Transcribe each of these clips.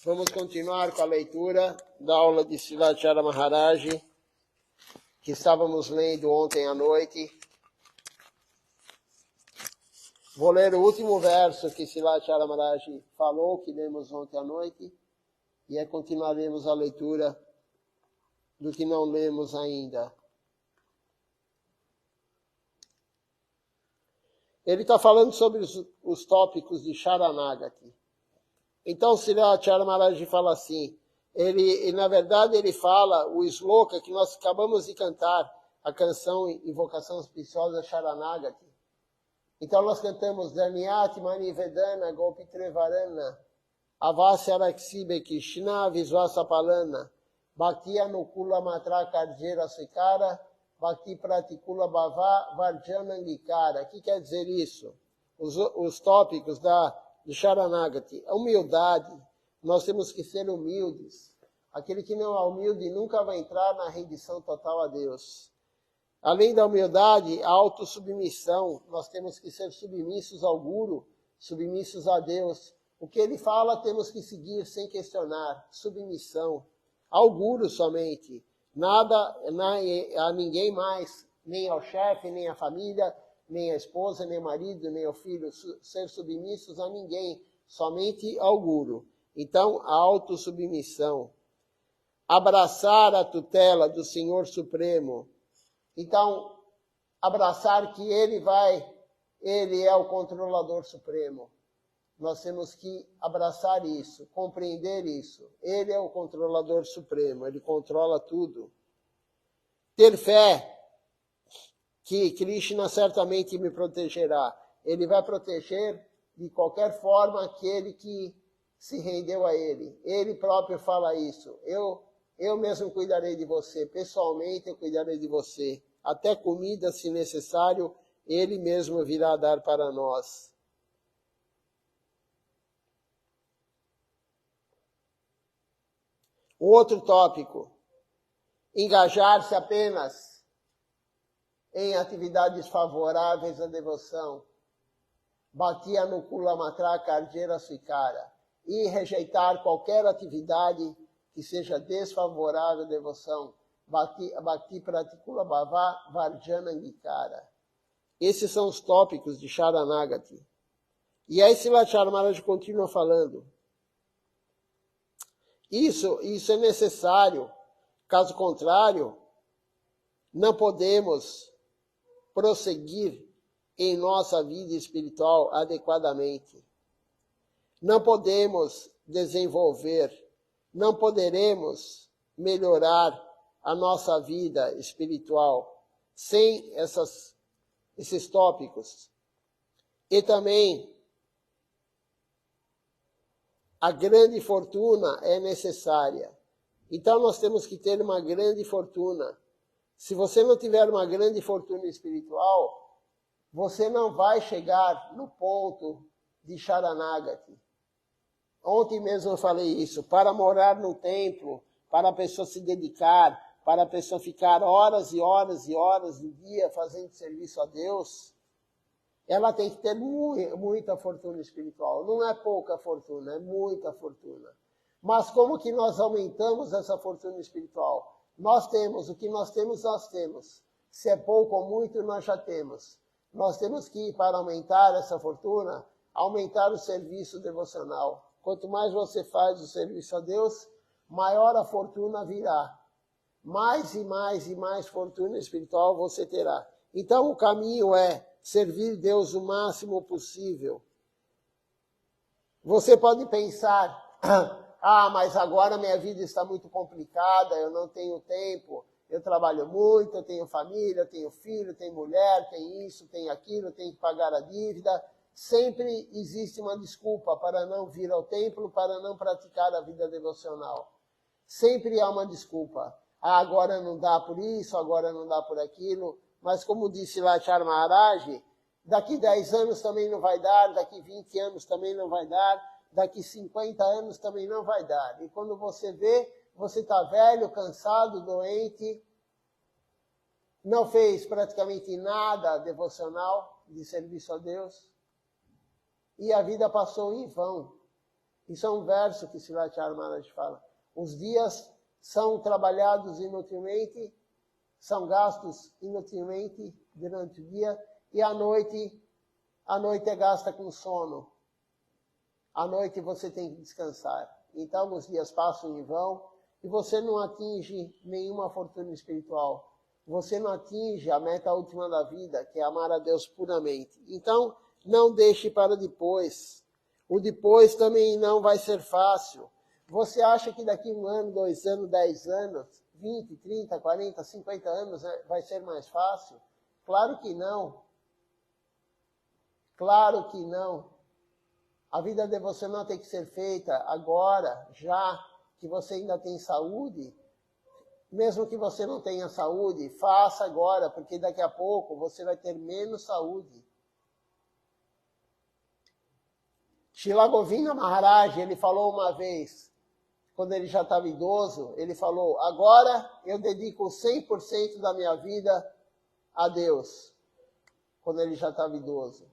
Vamos continuar com a leitura da aula de Srilacharya Maharaj, que estávamos lendo ontem à noite. Vou ler o último verso que Srilacharya Maharaj falou, que lemos ontem à noite, e aí continuaremos a leitura do que não lemos ainda. Ele está falando sobre os tópicos de Sharanagati. Então, Srilacharya Maharaj fala assim, na verdade, ele fala o sloka que nós acabamos de cantar, a canção Invocação Auspiciosa Sharanagati. Então, nós cantamos Dharnyati Manivedana Gopitrevarana Avasya Raksibe Krishna Visvasapalana Bhakti Anukula Matra Karjera Sikara Bhakti Pratikula Bhava Varjana Angikara. O que quer dizer isso? Os tópicos de Sharanagati. A humildade, nós temos que ser humildes. Aquele que não é humilde nunca vai entrar na rendição total a Deus. Além da humildade, a autossubmissão. Nós temos que ser submissos ao Guru, submissos a Deus. O que ele fala, temos que seguir sem questionar. Submissão ao Guru somente. Nada a ninguém mais, nem ao chefe, nem à família, nem à esposa, nem ao marido, nem ao filho, ser submissos a ninguém, somente ao Guru. Então, a autossubmissão. Abraçar a tutela do Senhor Supremo. Então, abraçar que Ele é o controlador supremo. Nós temos que abraçar isso, compreender isso. Ele é o controlador supremo, Ele controla tudo. Ter fé que Krishna certamente me protegerá. Ele vai proteger de qualquer forma aquele que se rendeu a Ele. Ele próprio fala isso. Eu mesmo cuidarei de você, pessoalmente eu cuidarei de você. Até comida, se necessário, Ele mesmo virá dar para nós. Outro tópico, engajar-se apenas em atividades favoráveis à devoção. Bhakti Anukula Matra Karjera Swikara. E rejeitar qualquer atividade que seja desfavorável à devoção. Bhakti Pratikula Bhava Varjana Angikara. Esses são os tópicos de Sharanagati. E aí Srilacharya Maharaj continua falando. Isso é necessário. Caso contrário, não podemos prosseguir em nossa vida espiritual adequadamente. Não podemos desenvolver, não poderemos melhorar a nossa vida espiritual sem esses tópicos. E também a grande fortuna é necessária. Então nós temos que ter uma grande fortuna. Se você não tiver uma grande fortuna espiritual, você não vai chegar no ponto de Sharanagati. Ontem mesmo eu falei isso. Para morar no templo, para a pessoa se dedicar, para a pessoa ficar horas e horas e horas do dia fazendo serviço a Deus, ela tem que ter muita fortuna espiritual. Não é pouca fortuna, é muita fortuna. Mas como que nós aumentamos essa fortuna espiritual? Nós temos, o que nós temos, nós temos. Se é pouco ou muito, nós já temos. Nós temos que, para aumentar essa fortuna, aumentar o serviço devocional. Quanto mais você faz o serviço a Deus, maior a fortuna virá. Mais e mais e mais fortuna espiritual você terá. Então o caminho é servir Deus o máximo possível. Você pode pensar, mas agora minha vida está muito complicada, eu não tenho tempo, eu trabalho muito, eu tenho família, eu tenho filho, tenho mulher, tenho isso, tenho aquilo, tenho que pagar a dívida. Sempre existe uma desculpa para não vir ao templo, para não praticar a vida devocional. Sempre há uma desculpa. Agora não dá por isso, agora não dá por aquilo. Mas como disse Srilacharya Maharaj, daqui 10 anos também não vai dar, daqui 20 anos também não vai dar, daqui 50 anos também não vai dar. E quando você vê, você está velho, cansado, doente, não fez praticamente nada devocional de serviço a Deus, e a vida passou em vão. Isso é um verso que Srila Maharaj fala. Os dias são trabalhados inutilmente, são gastos inutilmente durante o dia, e a noite é gasta com sono. À noite você tem que descansar. Então os dias passam em vão e você não atinge nenhuma fortuna espiritual. Você não atinge a meta última da vida, que é amar a Deus puramente. Então, não deixe para depois. O depois também não vai ser fácil. Você acha que daqui 1 ano, 2 anos, 10 anos, 20, 30, 40, 50 anos vai ser mais fácil? Claro que não. Claro que não. A vida devocional tem que ser feita agora, já que você ainda tem saúde. Mesmo que você não tenha saúde, faça agora, porque daqui a pouco você vai ter menos saúde. Srila Govinda Maharaj, ele falou uma vez, quando ele já estava idoso, ele falou, agora eu dedico 100% da minha vida a Deus. Quando ele já estava idoso.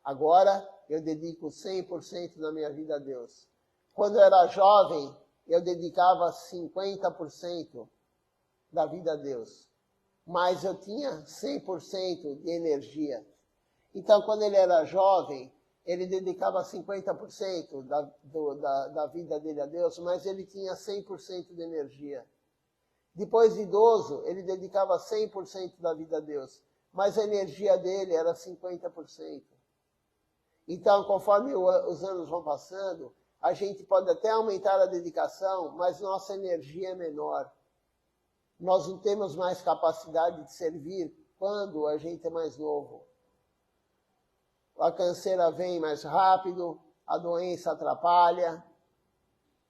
Agora eu dedico 100% da minha vida a Deus. Quando eu era jovem, eu dedicava 50% da vida a Deus. Mas eu tinha 100% de energia. Então, quando ele era jovem, ele dedicava 50% da vida dele a Deus, mas ele tinha 100% de energia. Depois de idoso, ele dedicava 100% da vida a Deus, mas a energia dele era 50%. Então, conforme os anos vão passando, a gente pode até aumentar a dedicação, mas nossa energia é menor. Nós não temos mais capacidade de servir quando a gente é mais novo. A canseira vem mais rápido, a doença atrapalha.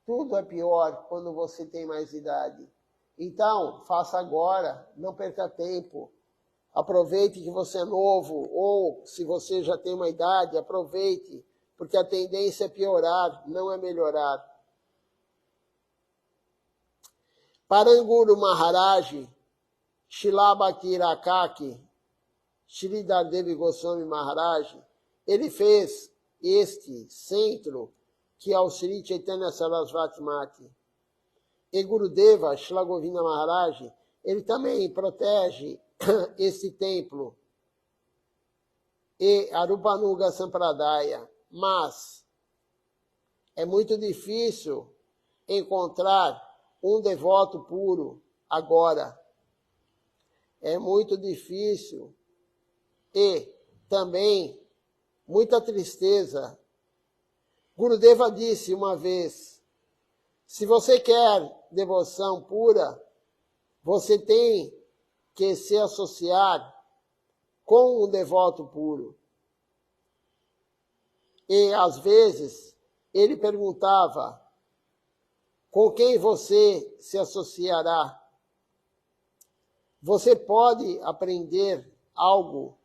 Tudo é pior quando você tem mais idade. Então, faça agora, não perca tempo. Aproveite que você é novo, ou se você já tem uma idade, aproveite, porque a tendência é piorar, não é melhorar. Paranguru Maharaj, Srila Bhakti Rakaki, Shri Dardevi Goswami Maharaj, ele fez este centro, que é o Sri Chaitanya Sarasvati Mati. E Gurudeva, Srila Govinda Maharaj, ele também protege esse templo. E Arupanuga Sampradaya. Mas é muito difícil encontrar um devoto puro agora. É muito difícil. E também muita tristeza. Gurudeva disse uma vez, se você quer devoção pura, você tem que se associar com um devoto puro. E, às vezes, ele perguntava, com quem você se associará? Você pode aprender algo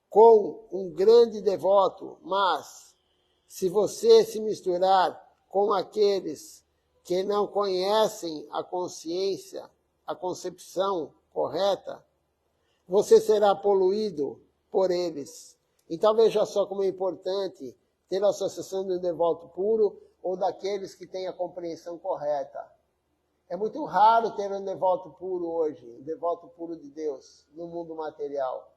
com um grande devoto, mas se você se misturar com aqueles que não conhecem a consciência, a concepção correta, você será poluído por eles. Então veja só como é importante ter a associação de um devoto puro ou daqueles que têm a compreensão correta. É muito raro ter um devoto puro hoje, um devoto puro de Deus, no mundo material.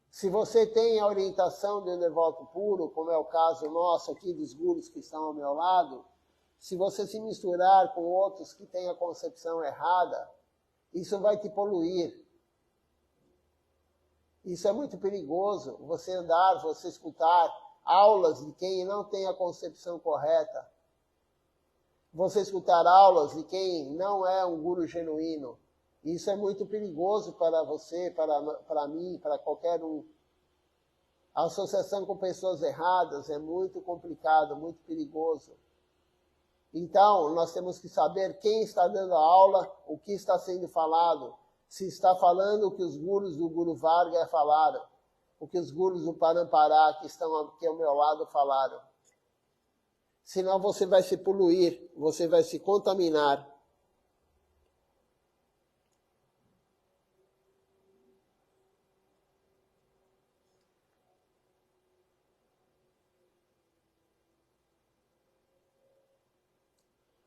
Se você tem a orientação de um devoto puro, como é o caso nosso aqui dos gurus que estão ao meu lado, se você se misturar com outros que têm a concepção errada, isso vai te poluir. Isso é muito perigoso, você andar, você escutar aulas de quem não tem a concepção correta. Você escutar aulas de quem não é um guru genuíno. Isso é muito perigoso para você, para mim, para qualquer um. A associação com pessoas erradas é muito complicado, muito perigoso. Então, nós temos que saber quem está dando a aula, o que está sendo falado. Se está falando o que os gurus do Guru Varga falaram, o que os gurus do Parampará, que estão aqui ao meu lado, falaram. Senão você vai se poluir, você vai se contaminar.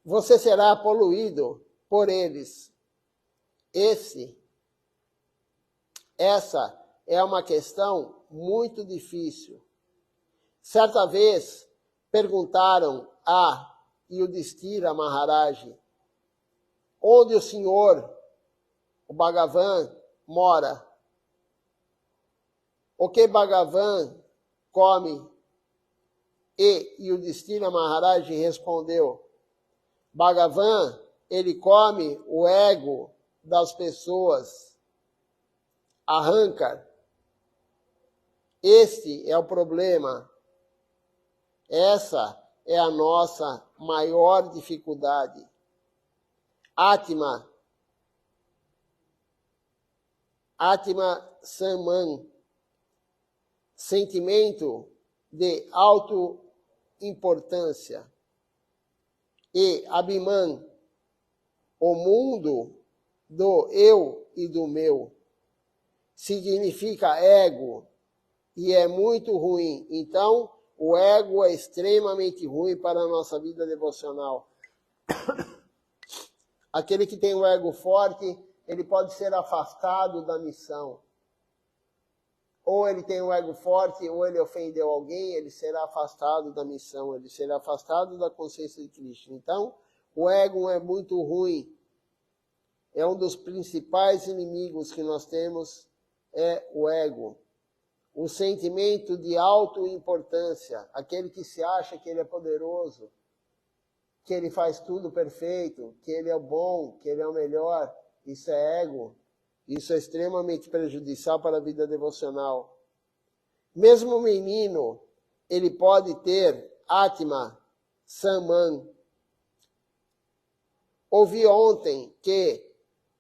você será poluído por eles. Essa é uma questão muito difícil. Certa vez perguntaram a Yudhishthira Maharaj onde o senhor, o Bhagavan, mora. O que Bhagavan come? E Yudhishthira Maharaj respondeu: Bhagavan, ele come o ego das pessoas. Arranca. Este é o problema. Essa é a nossa maior dificuldade. Atma Samman, sentimento de autoimportância. E Abhiman, o mundo do eu e do meu, significa ego e é muito ruim. Então, o ego é extremamente ruim para a nossa vida devocional. Aquele que tem o ego forte, ele pode ser afastado da missão. Ou ele tem o ego forte, ou ele ofendeu alguém, ele será afastado da missão, ele será afastado da consciência de Cristo. Então, o ego é muito ruim. É um dos principais inimigos que nós temos, é o ego. O sentimento de autoimportância, aquele que se acha que ele é poderoso, que ele faz tudo perfeito, que ele é bom, que ele é o melhor, isso é ego. Isso é extremamente prejudicial para a vida devocional. Mesmo o menino, ele pode ter Atma Samman. Ouvi ontem que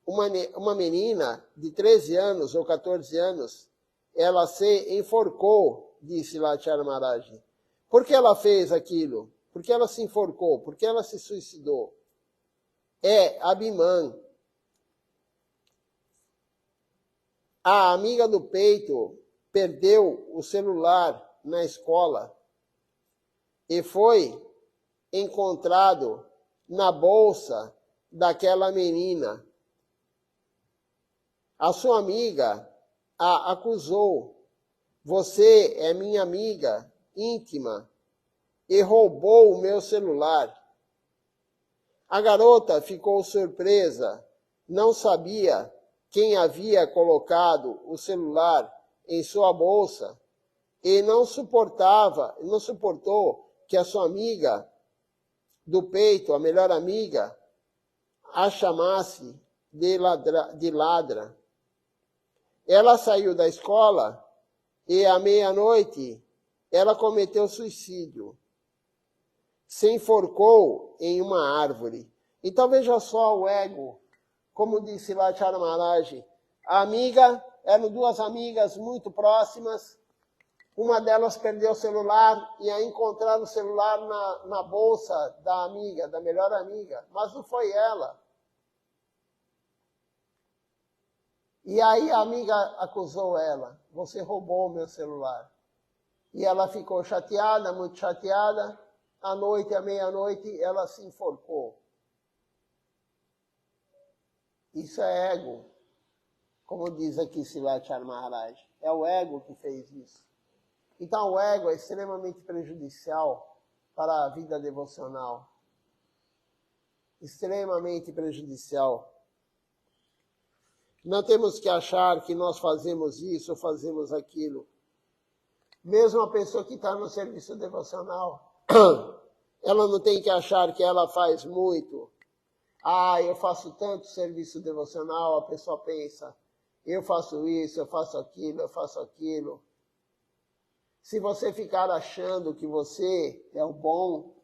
uma menina de 13 anos ou 14 anos, ela se enforcou, disse Lachara Maharaj. Por que ela fez aquilo? Por que ela se enforcou? Por que ela se suicidou? É Abhiman. A amiga do peito perdeu o celular na escola e foi encontrado na bolsa daquela menina. A sua amiga a acusou. Você é minha amiga íntima e roubou o meu celular. A garota ficou surpresa, não sabia quem havia colocado o celular em sua bolsa e não suportou que a sua amiga do peito, a melhor amiga, a chamasse de ladra. Ela saiu da escola e à meia-noite ela cometeu suicídio. Se enforcou em uma árvore. Então veja só o ego. Como disse Lachara Maharaj, a amiga, eram duas amigas muito próximas, uma delas perdeu o celular e a encontraram o celular na bolsa da amiga, da melhor amiga, mas não foi ela. E aí a amiga acusou ela, você roubou o meu celular. E ela ficou chateada, muito chateada, à meia-noite, ela se enforcou. Isso é ego, como diz aqui Silachar Maharaj. É o ego que fez isso. Então o ego é extremamente prejudicial para a vida devocional. Extremamente prejudicial. Não temos que achar que nós fazemos isso ou fazemos aquilo. Mesmo a pessoa que está no serviço devocional, ela não tem que achar que ela faz muito. Eu faço tanto serviço devocional, a pessoa pensa, eu faço isso, eu faço aquilo, eu faço aquilo. Se você ficar achando que você é o bom,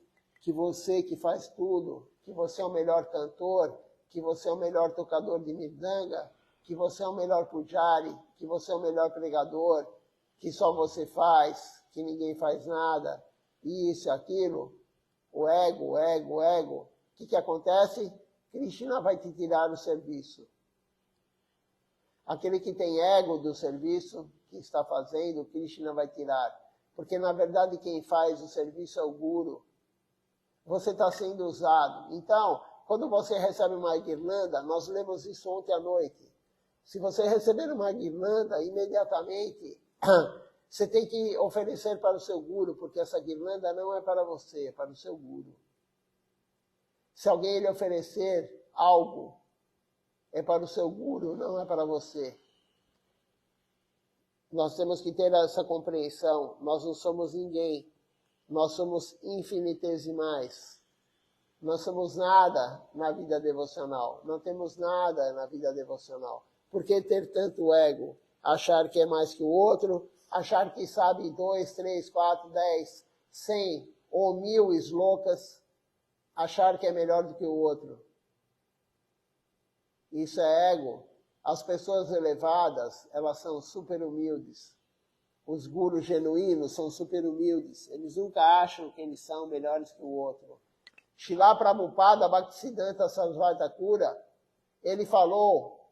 que você que faz tudo, que você é o melhor cantor, que você é o melhor tocador de mridanga, que você é o melhor pujari, que você é o melhor pregador, que só você faz, que ninguém faz nada, isso, aquilo, o ego. O que acontece? Krishna vai te tirar o serviço. Aquele que tem ego do serviço que está fazendo, Krishna vai tirar. Porque, na verdade, quem faz o serviço é o Guru. Você está sendo usado. Então, quando você recebe uma guirlanda, nós lemos isso ontem à noite. Se você receber uma guirlanda, imediatamente você tem que oferecer para o seu guru, porque essa guirlanda não é para você, é para o seu guru. Se alguém lhe oferecer algo, é para o seu guru, não é para você. Nós temos que ter essa compreensão. Nós não somos ninguém. Nós somos infinitesimais. Nós somos nada na vida devocional. Não temos nada na vida devocional. Por que ter tanto ego? Achar que é mais que o outro, achar que sabe 2, 3, 4, 10, 100 ou 1000 slocas, achar que é melhor do que o outro. Isso é ego. As pessoas elevadas, elas são super humildes. Os gurus genuínos são super humildes. Eles nunca acham que eles são melhores que o outro. Shila Prabhupada Bhaktisiddhanta Sarasvati Thakura, ele falou: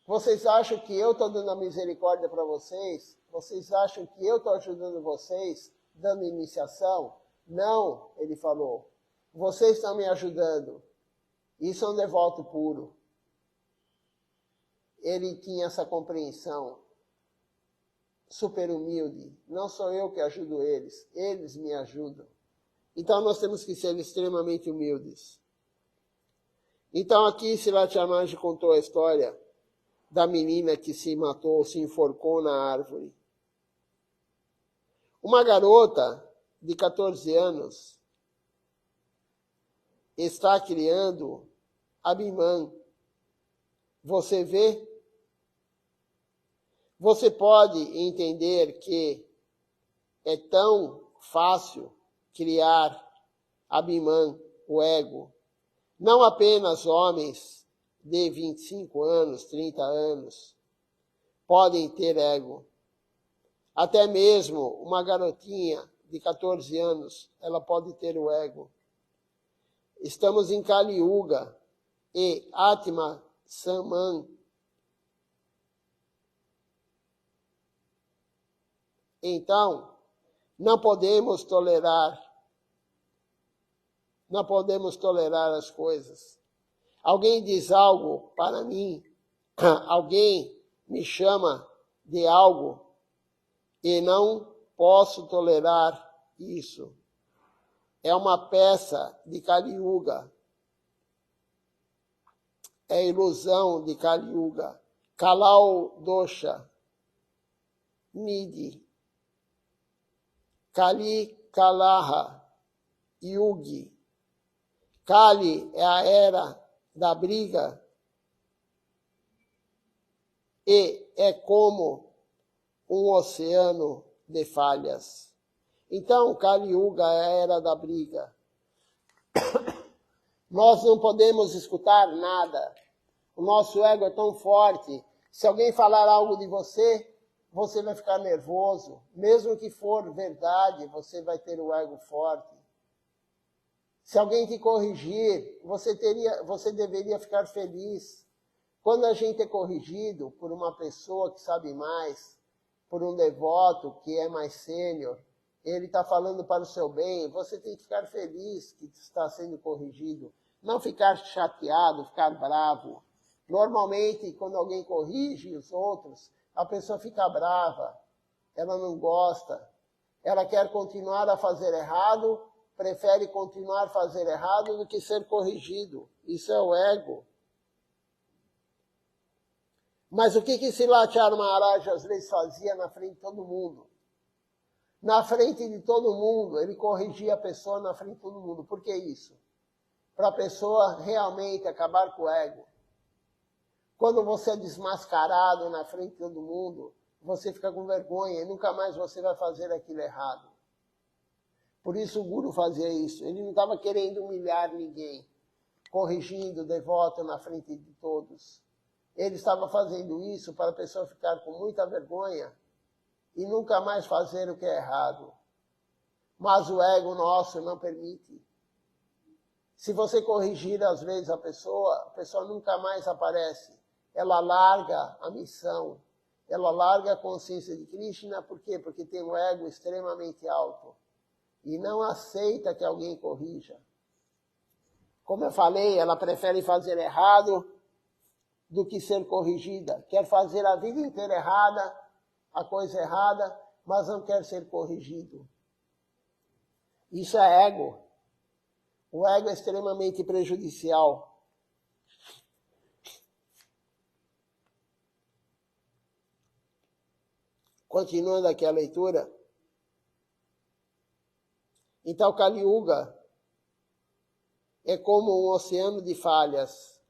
vocês acham que eu estou dando a misericórdia para vocês? Vocês acham que eu estou ajudando vocês, dando iniciação? Não, ele falou. Vocês estão me ajudando. Isso é um devoto puro. Ele tinha essa compreensão super humilde. Não sou eu que ajudo eles, eles me ajudam. Então nós temos que ser extremamente humildes. Então aqui Sri Chamanji contou a história da menina que se matou, se enforcou na árvore. Uma garota de 14 anos está criando Abhiman. Você vê? Você pode entender que é tão fácil criar Abhiman, o ego. Não apenas homens de 25 anos, 30 anos podem ter ego. Até mesmo uma garotinha de 14 anos, ela pode ter o ego. Estamos em Kali Yuga e Atma Samman. Então, não podemos tolerar as coisas. Alguém diz algo para mim, alguém me chama de algo e não posso tolerar isso. É uma peça de Kali Yuga. É ilusão de Kali Yuga. Kalau Dosha. Nidhi. Kali Kalaha. Yugi. Kali é a era da briga. E é como um oceano de falhas. Então, Kali Yuga é a era da briga. Nós não podemos escutar nada. O nosso ego é tão forte. Se alguém falar algo de você, você vai ficar nervoso. Mesmo que for verdade, você vai ter o ego forte. Se alguém te corrigir, você deveria ficar feliz. Quando a gente é corrigido por uma pessoa que sabe mais, por um devoto que é mais sênior, ele está falando para o seu bem, você tem que ficar feliz que está sendo corrigido. Não ficar chateado, ficar bravo. Normalmente, quando alguém corrige os outros, a pessoa fica brava, ela não gosta, ela quer continuar a fazer errado, prefere continuar a fazer errado do que ser corrigido. Isso é o ego. Mas o que Silachar Maharaj às vezes fazia na frente de todo mundo? Na frente de todo mundo, ele corrigia a pessoa na frente de todo mundo. Por que isso? Para a pessoa realmente acabar com o ego. Quando você é desmascarado na frente de todo mundo, você fica com vergonha e nunca mais você vai fazer aquilo errado. Por isso o Guru fazia isso. Ele não estava querendo humilhar ninguém, corrigindo o devoto na frente de todos. Ele estava fazendo isso para a pessoa ficar com muita vergonha e nunca mais fazer o que é errado. Mas o ego nosso não permite. Se você corrigir às vezes a pessoa nunca mais aparece. Ela larga a missão, ela larga a consciência de Krishna. Por quê? Porque tem um ego extremamente alto. e não aceita que alguém corrija. Como eu falei, ela prefere fazer errado do que ser corrigida. Quer fazer a vida inteira errada, a coisa errada, mas não quer ser corrigido. Isso é ego. O ego é extremamente prejudicial. Continuando aqui a leitura. Então, Kali Yuga é como um oceano de falhas.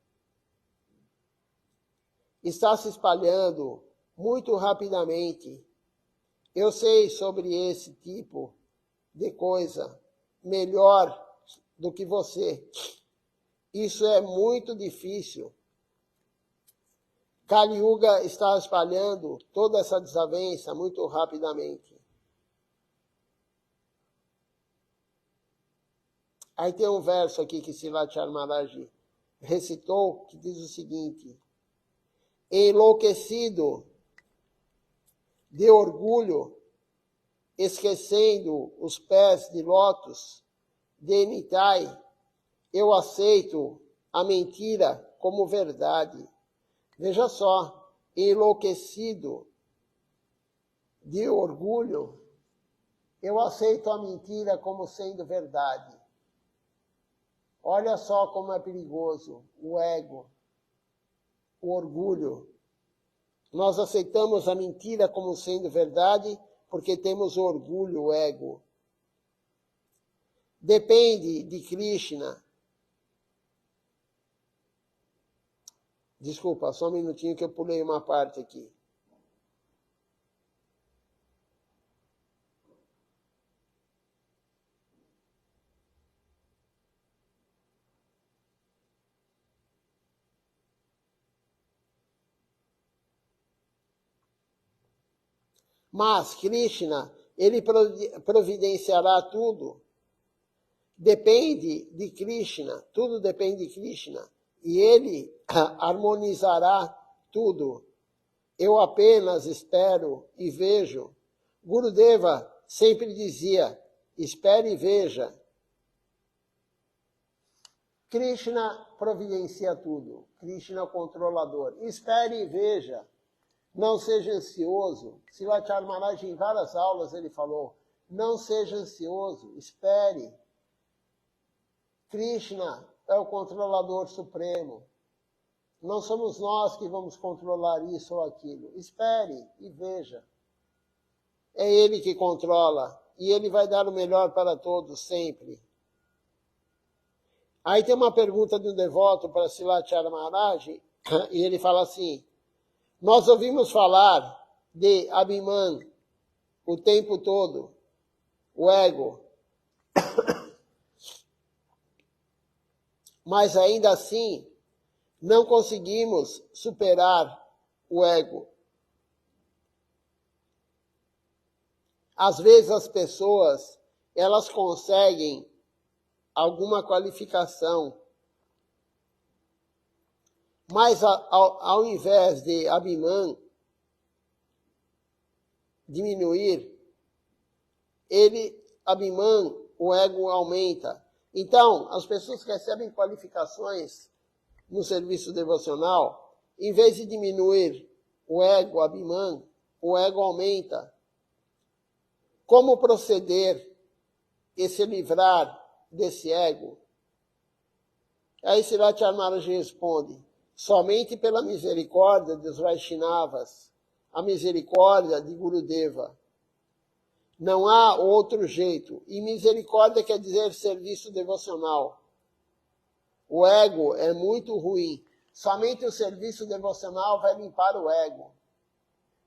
Está se espalhando muito rapidamente. Eu sei sobre esse tipo de coisa melhor do que você. Isso é muito difícil. Kali Yuga está espalhando toda essa desavença muito rapidamente. Aí tem um verso aqui que Silatya Maharaj recitou, que diz o seguinte: enlouquecido de orgulho, esquecendo os pés de lótus de Nitai, eu aceito a mentira como verdade. Veja só, enlouquecido de orgulho, eu aceito a mentira como sendo verdade. Olha só como é perigoso o ego, o orgulho. Nós aceitamos a mentira como sendo verdade porque temos orgulho, o ego. Depende de Krishna. Desculpa, só um minutinho que eu pulei uma parte aqui. Mas Krishna, ele providenciará tudo. Depende de Krishna, tudo depende de Krishna. E ele harmonizará tudo. Eu apenas espero e vejo. Gurudeva sempre dizia, espere e veja. Krishna providencia tudo. Krishna é o controlador. Espere e veja. Não seja ansioso. Silatya Maharaj, em várias aulas, ele falou, não seja ansioso, espere. Krishna é o controlador supremo. Não somos nós que vamos controlar isso ou aquilo. Espere e veja. É ele que controla e ele vai dar o melhor para todos sempre. Aí tem uma pergunta de um devoto para Silatya Maharaj e ele fala assim: nós ouvimos falar de Abhiman o tempo todo, o ego. Mas ainda assim, não conseguimos superar o ego. Às vezes as pessoas, elas conseguem alguma qualificação, mas ao invés de Abhiman diminuir, Abhiman, o ego aumenta. Então, as pessoas que recebem qualificações no serviço devocional, em vez de diminuir o ego, Abhiman, o ego aumenta. Como proceder e se livrar desse ego? Aí Silatya Maharaj responde: somente pela misericórdia dos Vaishnavas, a misericórdia de Gurudeva. Não há outro jeito. E misericórdia quer dizer serviço devocional. O ego é muito ruim. Somente o serviço devocional vai limpar o ego.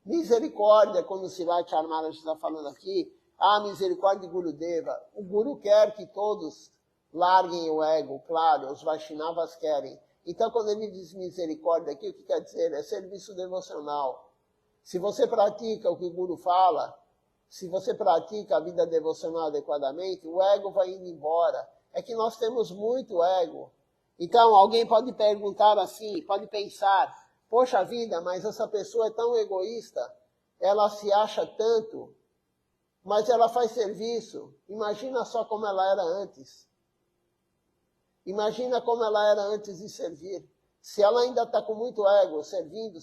Misericórdia, quando o Silatya Maharaj está falando aqui, a misericórdia de Gurudeva. O Guru quer que todos larguem o ego, claro, os Vaishnavas querem. Então, quando ele diz misericórdia aqui, o que quer dizer? É serviço devocional. Se você pratica o que o Guru fala, se você pratica a vida devocional adequadamente, o ego vai indo embora. É que nós temos muito ego. Então, alguém pode perguntar assim, pode pensar, poxa vida, mas essa pessoa é tão egoísta, ela se acha tanto. mas ela faz serviço. Imagina só como ela era antes. Imagina como ela era antes de servir. Se ela ainda está com muito ego, servindo,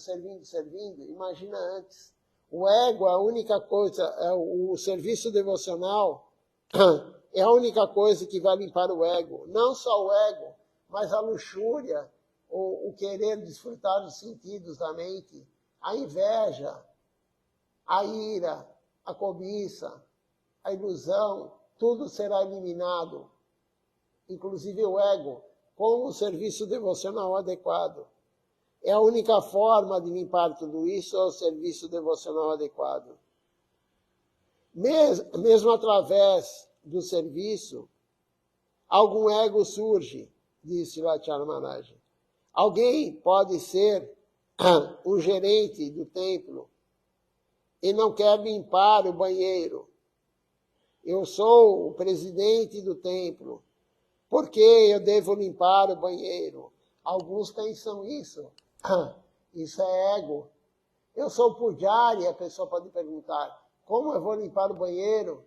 imagina antes. O ego, a única coisa, o serviço devocional é a única coisa que vai limpar o ego. Não só o ego, mas a luxúria, o querer desfrutar dos sentidos da mente, a inveja, a ira, a cobiça, a ilusão, tudo será eliminado, inclusive o ego, com o serviço devocional adequado. É a única forma de limpar tudo isso, é o serviço devocional adequado. Mesmo através do serviço, algum ego surge, disse Lachar Maharaj. Alguém pode ser o gerente do templo e não quer limpar o banheiro. Eu sou o presidente do templo. Por que eu devo limpar o banheiro? Alguns pensam isso. Isso é ego. Eu sou pujari, a pessoa pode perguntar. Como eu vou limpar o banheiro?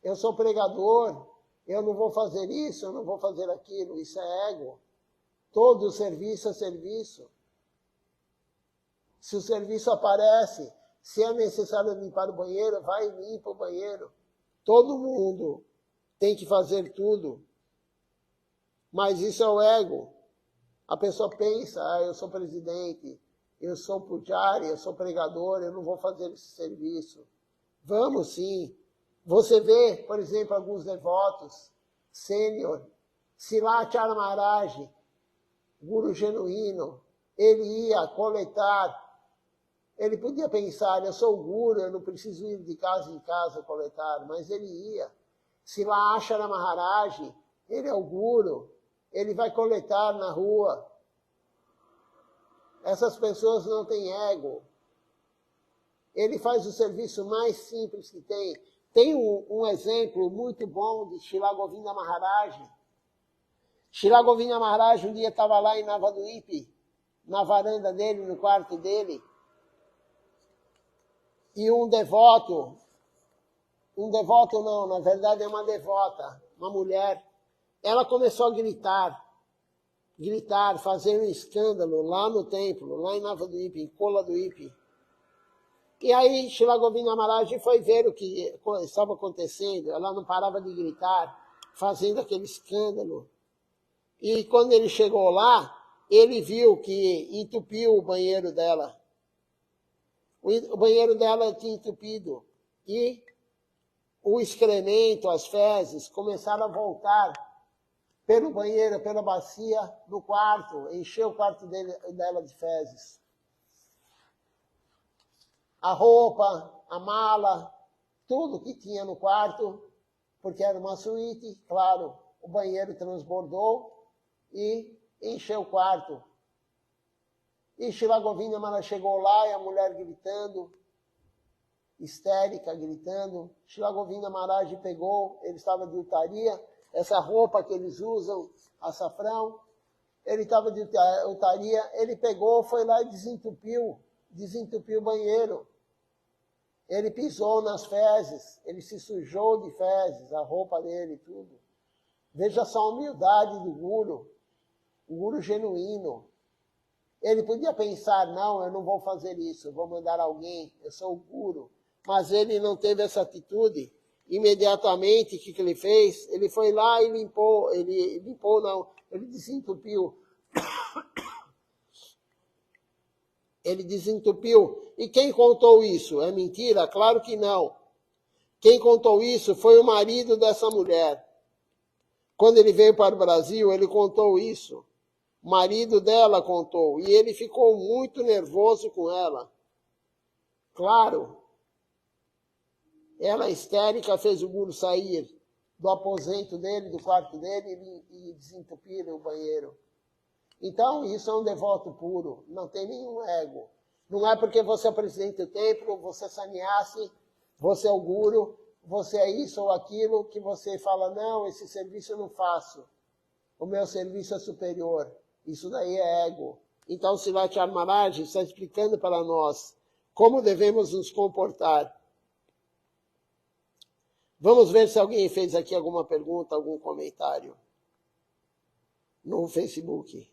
Eu sou pregador. Eu não vou fazer isso, eu não vou fazer aquilo. Isso é ego. Todo serviço é serviço. Se o serviço aparece, se é necessário limpar o banheiro, vai e limpa o banheiro. Todo mundo tem que fazer tudo. Mas isso é o ego. A pessoa pensa, eu sou presidente, eu sou pujari, eu sou pregador, eu não vou fazer esse serviço. Vamos sim. Você vê, por exemplo, alguns devotos, sênior, Silachara Maharaj, guru genuíno, ele ia coletar. Ele podia pensar, eu sou o guru, eu não preciso ir de casa em casa coletar, mas ele ia. Silachara Maharaj, ele é o guru, ele vai coletar na rua. Essas pessoas não têm ego. Ele faz o serviço mais simples que tem. Tem um exemplo muito bom de Srila Govinda Maharaj. Srila Govinda Maharaj um dia estava lá em Navadvipa, na varanda dele, no quarto dele, e um devoto não, na verdade é uma devota, uma mulher, ela começou a gritar, fazer um escândalo lá no templo, lá em Navadvipa, em Koladvipa. E aí Srila Govinda Maharaj foi ver o que estava acontecendo, ela não parava de gritar, fazendo aquele escândalo. E quando ele chegou lá, ele viu que entupiu o banheiro dela. O banheiro dela tinha entupido. E o excremento, as fezes, começaram a voltar pelo banheiro, pela bacia, no quarto. Encheu o quarto dela de fezes. A roupa, a mala, tudo que tinha no quarto, porque era uma suíte, claro, o banheiro transbordou e encheu o quarto. E Srila Govinda Maharaj chegou lá e a mulher gritando, histérica, gritando. Srila Govinda Maharaj pegou, ele estava de utaria, essa roupa que eles usam, açafrão, ele estava de utaria, ele pegou, foi lá e desentupiu o banheiro. Ele pisou nas fezes, ele se sujou de fezes, a roupa dele, tudo. Veja só a humildade do guru, o guru genuíno. Ele podia pensar, não, eu não vou fazer isso, eu vou mandar alguém, eu sou o guru. Mas ele não teve essa atitude. Imediatamente, o que ele fez? Ele foi lá e limpou, ele desentupiu. Ele desentupiu. E quem contou isso? É mentira? Claro que não. Quem contou isso foi o marido dessa mulher. Quando ele veio para o Brasil, ele contou isso. O marido dela contou. E ele ficou muito nervoso com ela. Claro. Ela, histérica, fez o guru sair do aposento dele, do quarto dele, e desentupir o banheiro. Então, isso é um devoto puro. Não tem nenhum ego. Não é porque você é presidente do templo, você é sannyasi, você é o guru, você é isso ou aquilo, que você fala, não, esse serviço eu não faço. O meu serviço é superior. Isso daí é ego. Então, Silachar Maharaj está explicando para nós como devemos nos comportar. Vamos ver se alguém fez aqui alguma pergunta, algum comentário no Facebook.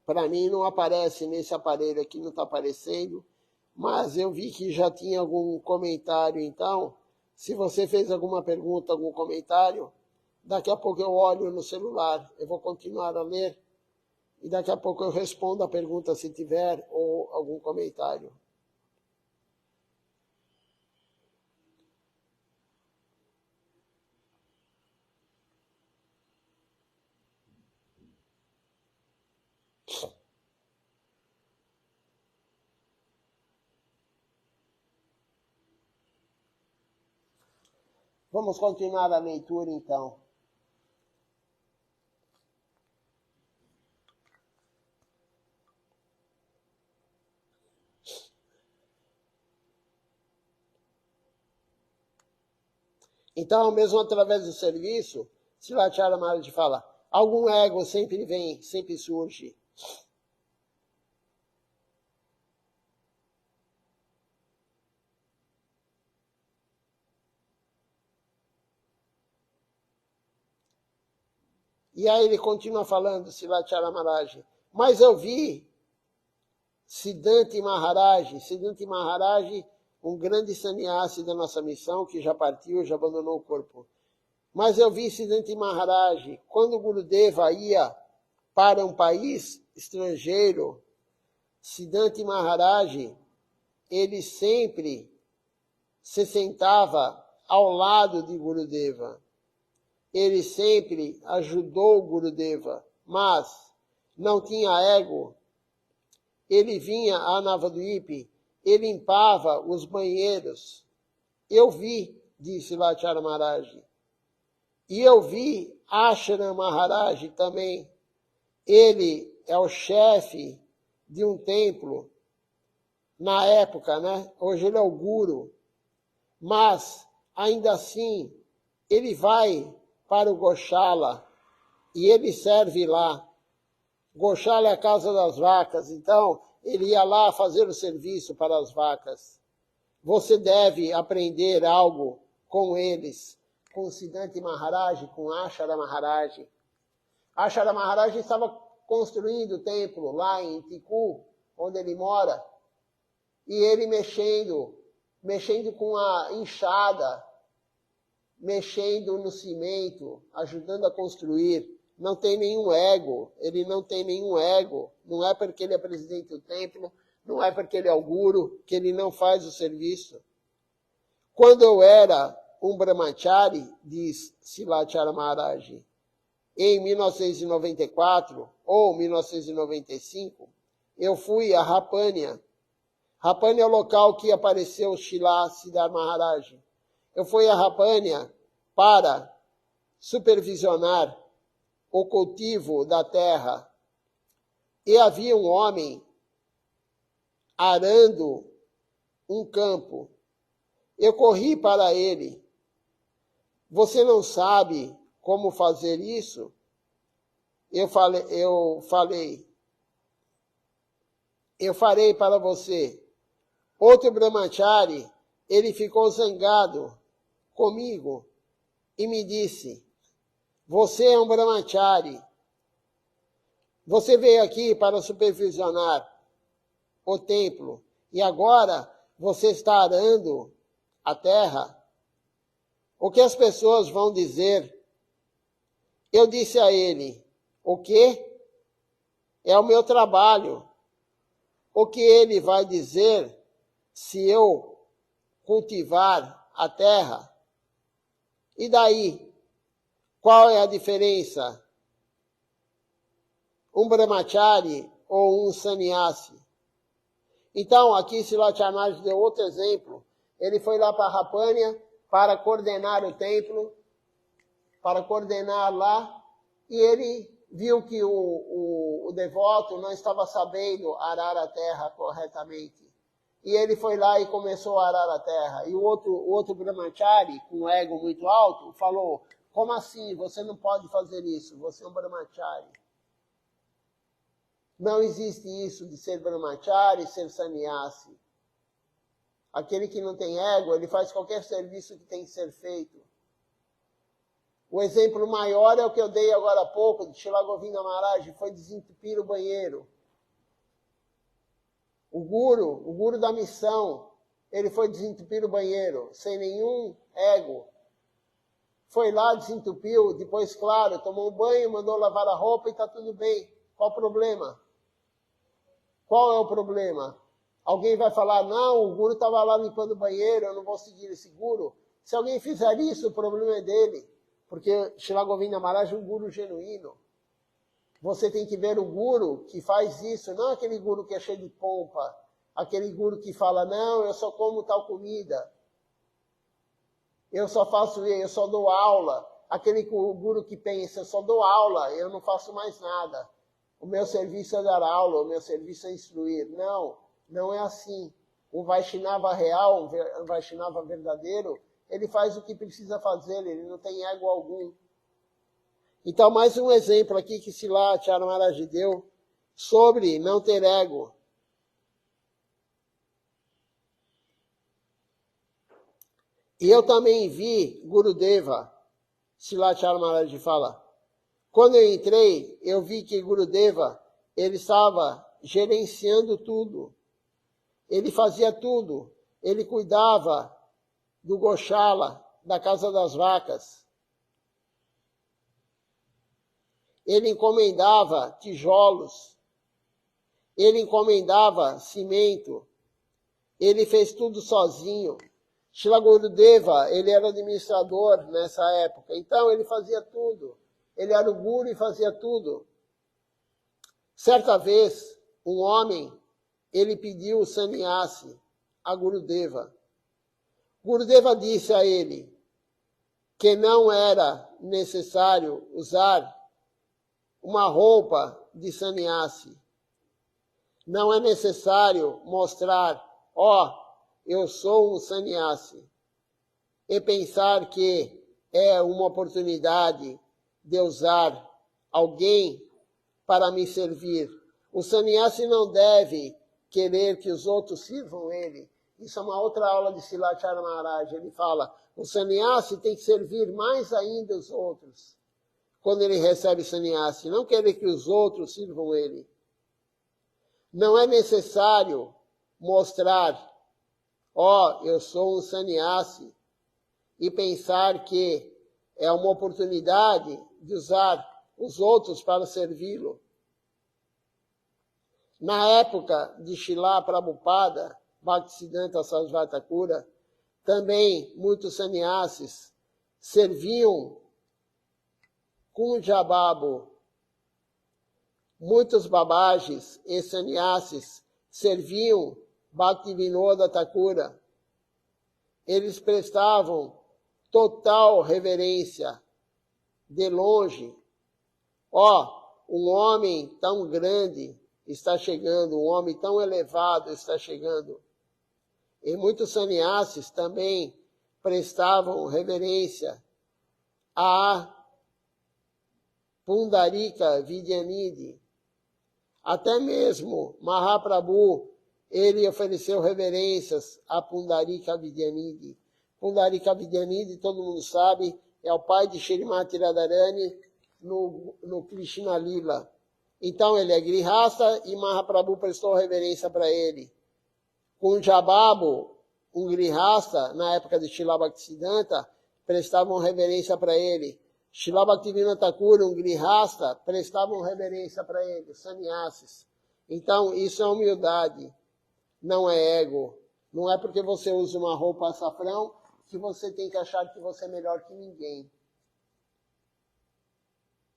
Para mim não aparece nesse aparelho aqui, não está aparecendo, mas eu vi que já tinha algum comentário, então, se você fez alguma pergunta, algum comentário, daqui a pouco eu olho no celular, eu vou continuar a ler, e daqui a pouco eu respondo a pergunta se tiver, ou algum comentário. Vamos continuar a leitura, então. Então, mesmo através do serviço, Srila Maharaj fala, algum ego sempre vem, sempre surge. E aí ele continua falando, Srila Maharaj, mas eu vi Siddhanta Maharaj, um grande sannyasi da nossa missão, que já partiu, já abandonou o corpo. Mas eu vi Siddhanta Maharaj, quando o Gurudeva ia para um país estrangeiro, Siddhanta Maharaj, ele sempre se sentava ao lado de Gurudeva. Ele sempre ajudou Gurudeva, mas não tinha ego. Ele vinha a Navadvipa, ele limpava os banheiros. Eu vi, disse Lachara Maharaj. E eu vi Ashram Maharaj também. Ele é o chefe de um templo, na época, né? Hoje ele é o guru. Mas, ainda assim, ele vai para o Goshala e ele serve lá. Goshala é a casa das vacas, então ele ia lá fazer o serviço para as vacas. Você deve aprender algo com eles, com Siddhanta Maharaj, com Ashara Maharaj. Ashara Maharaj estava construindo o templo lá em Tiku, onde ele mora, e ele mexendo com a enxada, mexendo no cimento, ajudando a construir. Não tem nenhum ego, ele não tem nenhum ego. Não é porque ele é presidente do templo, não é porque ele é o guru, que ele não faz o serviço. Quando eu era um brahmachari, diz Srila Maharaj, em 1994 ou 1995, eu fui a Rapânia. Rapânia é o local que apareceu Shila Siddhar Maharaj. Eu fui a Rapânia para supervisionar o cultivo da terra. E havia um homem arando um campo. Eu corri para ele. Você não sabe como fazer isso? Eu falei, eu farei para você. Outro brahmachari, ele ficou zangado comigo e me disse, você é um brahmachari, você veio aqui para supervisionar o templo e agora você está arando a terra. O que as pessoas vão dizer? Eu disse a ele, o quê? É o meu trabalho. O que ele vai dizer se eu cultivar a terra? E daí? Qual é a diferença? Um brahmachari ou um sannyasi? Então, aqui Srila Maharaj deu outro exemplo. Ele foi lá para Rapânia para coordenar o templo, para coordenar lá, e ele viu que o devoto não estava sabendo arar a terra corretamente. e ele foi lá e começou a arar a terra. E o outro brahmachari, com um ego muito alto, falou, como assim? Você não pode fazer isso, você é um brahmachari. Não existe isso de ser brahmachari, ser sannyasi. Aquele que não tem ego, ele faz qualquer serviço que tem que ser feito. O exemplo maior é o que eu dei agora há pouco, de Srila Govinda Maharaj, foi desentupir o banheiro. O guru da missão, ele foi desentupir o banheiro, sem nenhum ego. Foi lá, desentupiu, depois, claro, tomou um banho, mandou lavar a roupa e está tudo bem. Qual o problema? Qual é o problema? Alguém vai falar, não, o guru estava lá limpando o banheiro, eu não vou seguir esse guru. Se alguém fizer isso, o problema é dele. Porque Srila Govinda Maharaj é um guru genuíno. Você tem que ver o guru que faz isso, não aquele guru que é cheio de pompa, aquele guru que fala, não, eu só como tal comida, eu só faço, eu só dou aula, aquele guru que pensa, eu só dou aula, eu não faço mais nada, o meu serviço é dar aula, o meu serviço é instruir. Não, não é assim. O Vaishnava real, o Vaishnava verdadeiro, ele faz o que precisa fazer, ele não tem ego algum. Então, mais um exemplo aqui que Srila Acharya Maharaj deu sobre não ter ego. E eu também vi Gurudeva, Srila Acharya Maharaj fala. Quando eu entrei, eu vi que Gurudeva, ele estava gerenciando tudo. Ele fazia tudo. Ele cuidava do Goshala, da casa das vacas. Ele encomendava tijolos, ele encomendava cimento, ele fez tudo sozinho. Srila Gurudeva, ele era administrador nessa época, então ele fazia tudo. Ele era o guru e fazia tudo. Certa vez, um homem, ele pediu o sannyasi a Gurudeva. Gurudeva disse a ele que não era necessário usar uma roupa de sannyasi. Não é necessário mostrar, eu sou um sannyasi. E pensar que é uma oportunidade de usar alguém para me servir. O sannyasi não deve querer que os outros sirvam ele. Isso é uma outra aula de Srila Acharya Maharaj. Ele fala, o sannyasi tem que servir mais ainda os outros. Quando ele recebe sannyasi, não querer que os outros sirvam ele. Não é necessário mostrar, eu sou um sannyasi, e pensar que é uma oportunidade de usar os outros para servi-lo. Na época de Srila Prabhupada, Bhaktisiddhanta Sarasvati Thakura, também muitos sannyasis serviam com o jababo. Muitos babajes e sannyasis serviam Bhaktivinoda Thakura. Eles prestavam total reverência de longe. Um homem tão grande está chegando, um homem tão elevado está chegando. E muitos sannyasis também prestavam reverência a Pundarika Vidyanidhi. Até mesmo Mahaprabhu, ele ofereceu reverências a Pundarika Vidyanidhi. Pundarika Vidyanidhi, todo mundo sabe, é o pai de Shrimati Radharani no Krishna Lila. Então ele é grihasta e Mahaprabhu prestou reverência para ele. Com Jababo, um grihasta, na época de Srila Bhaktisiddhanta, prestavam reverência para ele. Srila Bhaktivinoda Thakura, um grihasta, prestavam reverência para ele, sannyasis. Então, isso é humildade, não é ego. Não é porque você usa uma roupa açafrão que você tem que achar que você é melhor que ninguém.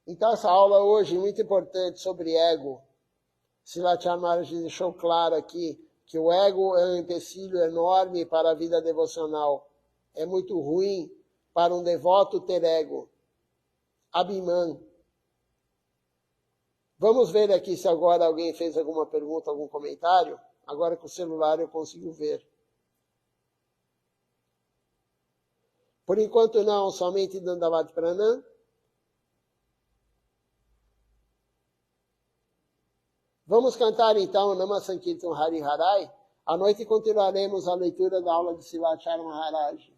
Então, essa aula hoje é muito importante sobre ego. Srila Acharya Maharaj deixou claro aqui que o ego é um empecilho enorme para a vida devocional. É muito ruim para um devoto ter ego. Abhiman. Vamos ver aqui se agora alguém fez alguma pergunta, algum comentário. Agora com o celular eu consigo ver. Por enquanto não, somente Dandavat Pranam. Vamos cantar então Nama Sankirtan Hari Harai. À noite continuaremos a leitura da aula de Sivachara Maharaj.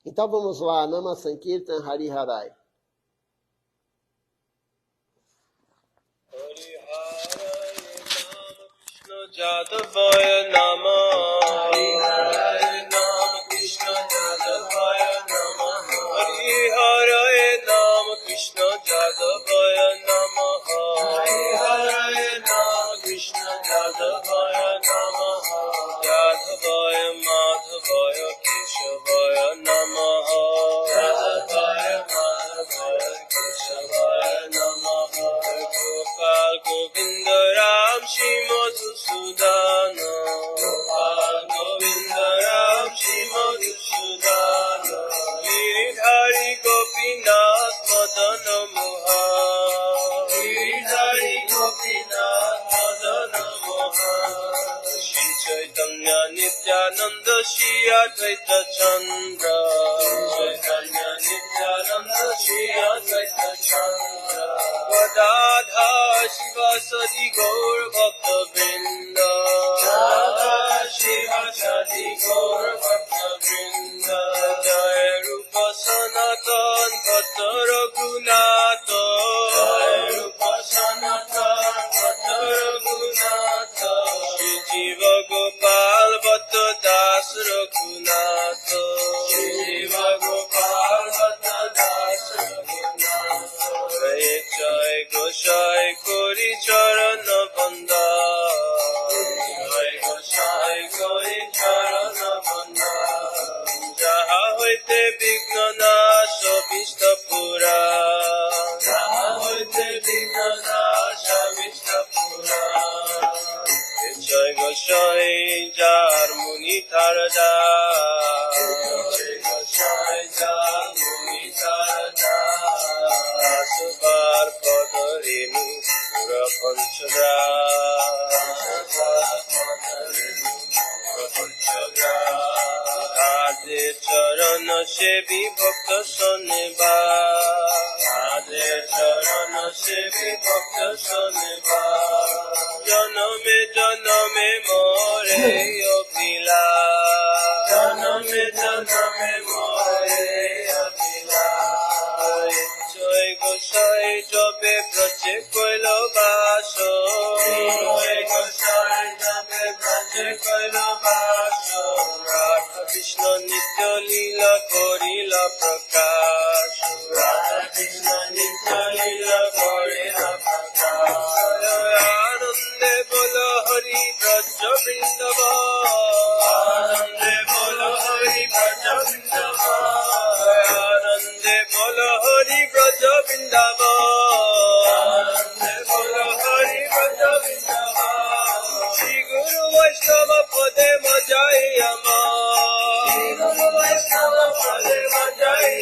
Então vamos lá, Nama Sankirtan Hari Harai. Jadavaya Namah Hari Hare Nama Krishna Jadavaya Namah Hari Hare Nama Krishna Jadavaya Namah Hari Hare Nama Krishna Jadavaya Namah Jadavaya Madhavaya Keshavaya Namah Jadavaya Madhavaya Keshavaya Namah Gopal Govinda Ram Shri Madhusudana Gopal Govinda Ram Shri Madhusudana Giridhari Gopinath Madana Mohan Giridhari Gopinath Madana Mohan Shri Chaitanya Nityananda Shri Advaita Chandra Shri Chaitanya Nityananda Shri Advaita Chandra Gadadha Shiva Sadi Gaur Bhakta Vrinda Gadadha Shiva Sadi Gaur Bhakta Vrinda Jai Rupa Sanatan Bhatta Raghunatha Jai Rupa Sanatan Bhatta Raghunatha Shri Jiva Gopal Bhatta Das Raghunatha Shri Jiva Gopal Bhatta Das Raghunatha Jai Goshai Kori Charana Banda Jai Goshai Kori Charana Banda Jaha hoite Vigna Nasha Vishtapura Jaha hoite Vigna Nasha Vishtapura Jai Goshai Jar Muni Tarada Jai Goshai Jar Muni Tarada Asvar Padarinu Pura Panchadra Asvar Padarinu Pura Panchadra Ade Charana Sevi Bhakta Saneva Ade Charana Sevi Bhakta Saneva Janame Janame More Abhila Janame Janame More Abhila Jai Gosai Jabe Braje Koilo Baso Jai Gosai Jabe Braje Koilo Baso Radha Krishna Nitya Lila Korila Prakash Radha Krishna Nitya Lila Korila Prakash Anande Bolo Hari Braja Vrindavan Anande Bolo Hari Braja Vrindavan Anande Bolo Hari Braja Vrindavan Anande Bolo Hari Braja Vrindavan Shri Guru Vaishnava Pade Majai Ama Shri Guru Vaishnava Pade Majai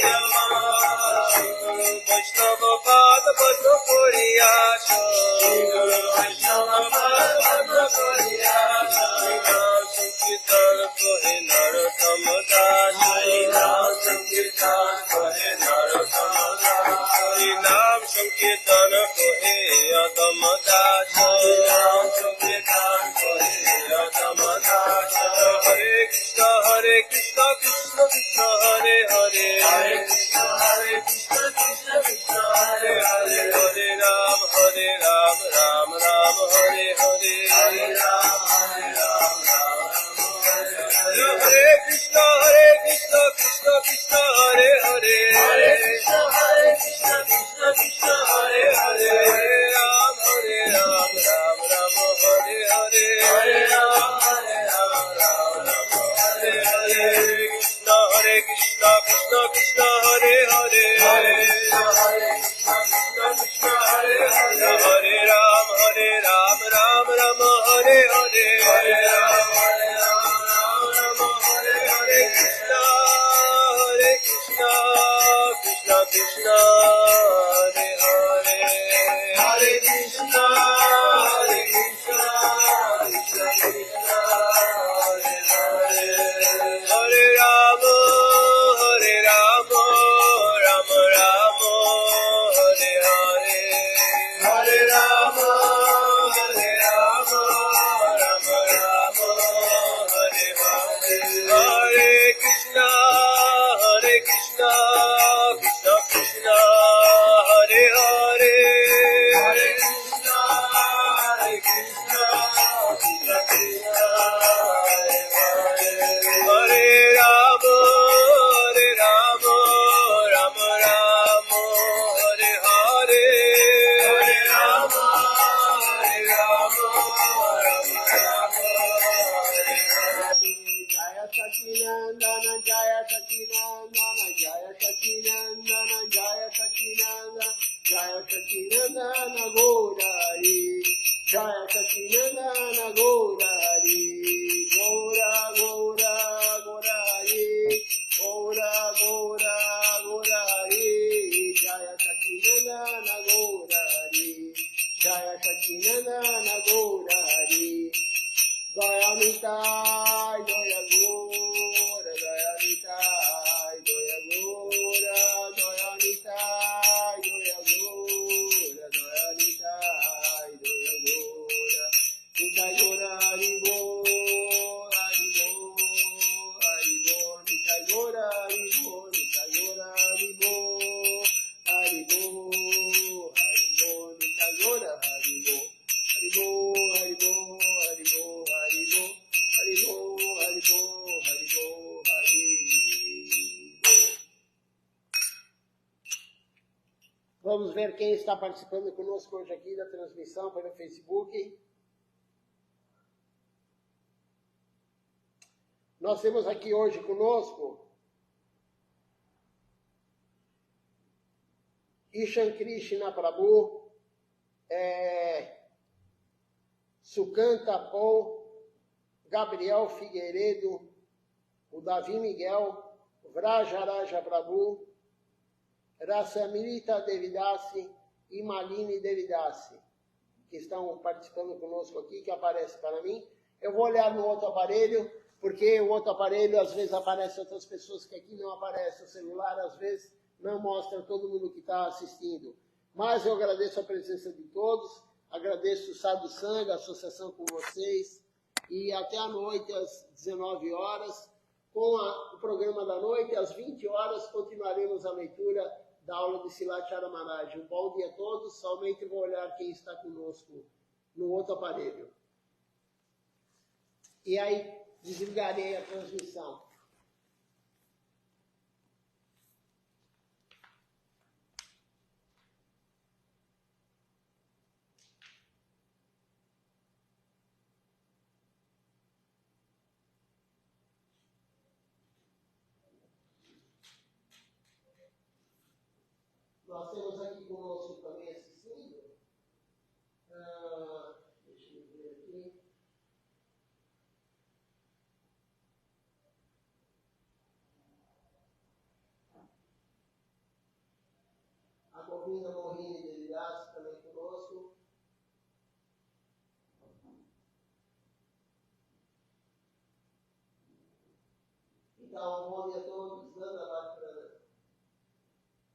Hare Rama, Rama Hare Hare, Krishna Krishna, Krishna Krishna, Hare Hare, Hare Krishna, Krishna Krishna, Hare Hare, Hare Rama, Rama Rama, Hare Hare, Hare Rama, Rama Rama, Hare Hare, Hare Krishna, Krishna Krishna, Hare Hare, Hare Krishna, Krishna Krishna, Hare Hare, Hare Rama, Rama Rama, Hare Hare, Hare Rama, Rama Rama, Hare Hare. Jaya Sacinandana, Jaya Sacinandana, Jaya Sacinandana, Jaya Sacinandana, Jaya Sacinandana Gaurari, Jaya Sacinandana Gaurari, Gaura Gaura Gaurari, Gaura Gaura Gaurari, Jaya Sacinandana Gaurari, Jaya Sacinandana Gaurari. Dayamitai, Dayagora, Dayamitai, Dayagora, Dayamitai, Dayagora, Dayamitai, Dayagora, Nitayora, Haribo, Haribo, Haribo, Nitayora, Haribo, Nitayora, Haribo, Haribo, Haribo, Nitayora, Haribo, Haribo, Haribo, Haribo, Haribo, Haribo, Haribo, Haribo, Haribo. Vamos ver quem está participando conosco hoje aqui da transmissão pelo Facebook. Nós temos aqui hoje conosco Ishan Krishna Prabhu, Sukanta Paul, Gabriel Figueiredo, o Davi Miguel, Vrajaraja Prabhu, Rasamrita Devidasi e Malini Devidasi, que estão participando conosco aqui, que aparece para mim. Eu vou olhar no outro aparelho, porque o outro aparelho às vezes aparece outras pessoas que aqui não aparece, o celular às vezes não mostra todo mundo que está assistindo. Mas eu agradeço a presença de todos, agradeço o Sadhu Sangha, a associação com vocês, e até à noite, às 19 horas, com o programa da noite, às 20 horas, continuaremos a leitura da aula de Silachara Maharaj. Um bom dia a todos, somente vou olhar quem está conosco no outro aparelho. E aí, desligarei a transmissão. Nós temos aqui conosco também assistindo. Deixa eu ver aqui. A Govinda Mohini de Vilas também conosco. Então, bom dia a todos.